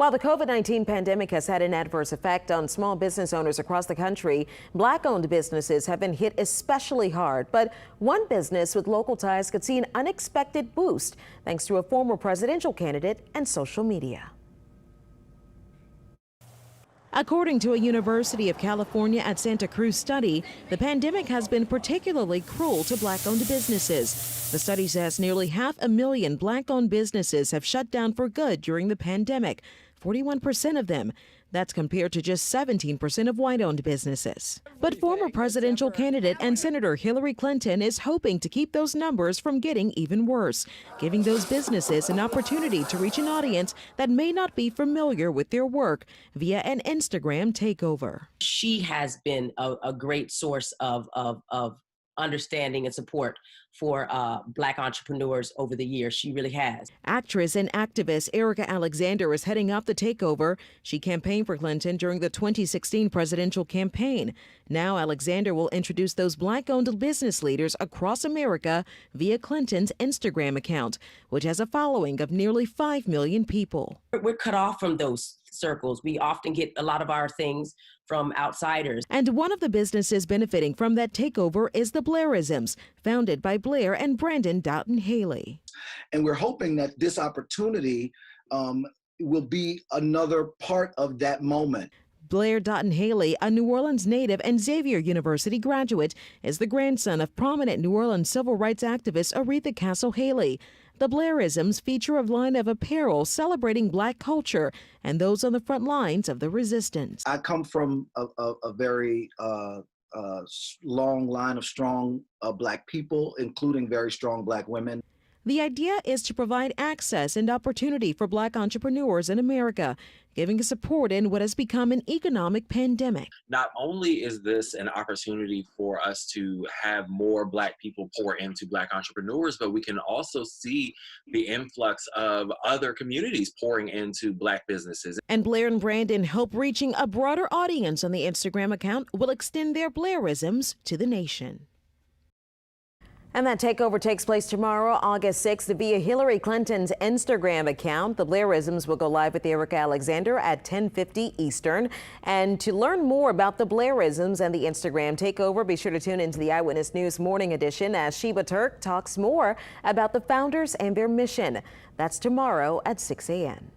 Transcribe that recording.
While the COVID-19 pandemic has had an adverse effect on small business owners across the country, Black-owned businesses have been hit especially hard. But one business with local ties could see an unexpected boost thanks to a former presidential candidate and social media. According to a University of California at Santa Cruz study, the pandemic has been particularly cruel to Black-owned businesses. The study says nearly 500,000 Black-owned businesses have shut down for good during the pandemic, 41% of them. That's compared to just 17% of white-owned businesses. But former presidential candidate and Senator Hillary Clinton is hoping to keep those numbers from getting even worse, giving those businesses an opportunity to reach an audience that may not be familiar with their work via an Instagram takeover. She has been a great source of understanding and support for Black entrepreneurs over the years. She really has. Actress and activist Erica Alexander is heading up the takeover. She campaigned for Clinton during the 2016 presidential campaign. Now Alexander will introduce those Black-owned business leaders across America via Clinton's Instagram account, which has a following of nearly 5 million people. We're cut off from those circles. We often get a lot of our things from outsiders. And one of the businesses benefiting from that takeover is the Blairisms, founded by Blair and Brandon Doughton Haley. And we're hoping that this opportunity will be another part of that moment. Blair Doughton Haley, a New Orleans native and Xavier University graduate, is the grandson of prominent New Orleans civil rights activist Aretha Castle Haley. The Blairisms feature a line of apparel celebrating Black culture and those on the front lines of the resistance. I come from a very long line of strong Black people, including very strong Black women. The idea is to provide access and opportunity for Black entrepreneurs in America, giving support in what has become an economic pandemic. Not only is this an opportunity for us to have more Black people pour into Black entrepreneurs, but we can also see the influx of other communities pouring into Black businesses. And Blair and Brandon hope reaching a broader audience on the Instagram account will extend their Blairisms to the nation. And that takeover takes place tomorrow, August 6th, via Hillary Clinton's Instagram account. The Blairisms will go live with Erica Alexander at 10:50 Eastern. And to learn more about the Blairisms and the Instagram takeover, be sure to tune into the Eyewitness News Morning Edition as Sheba Turk talks more about the founders and their mission. That's tomorrow at 6 a.m.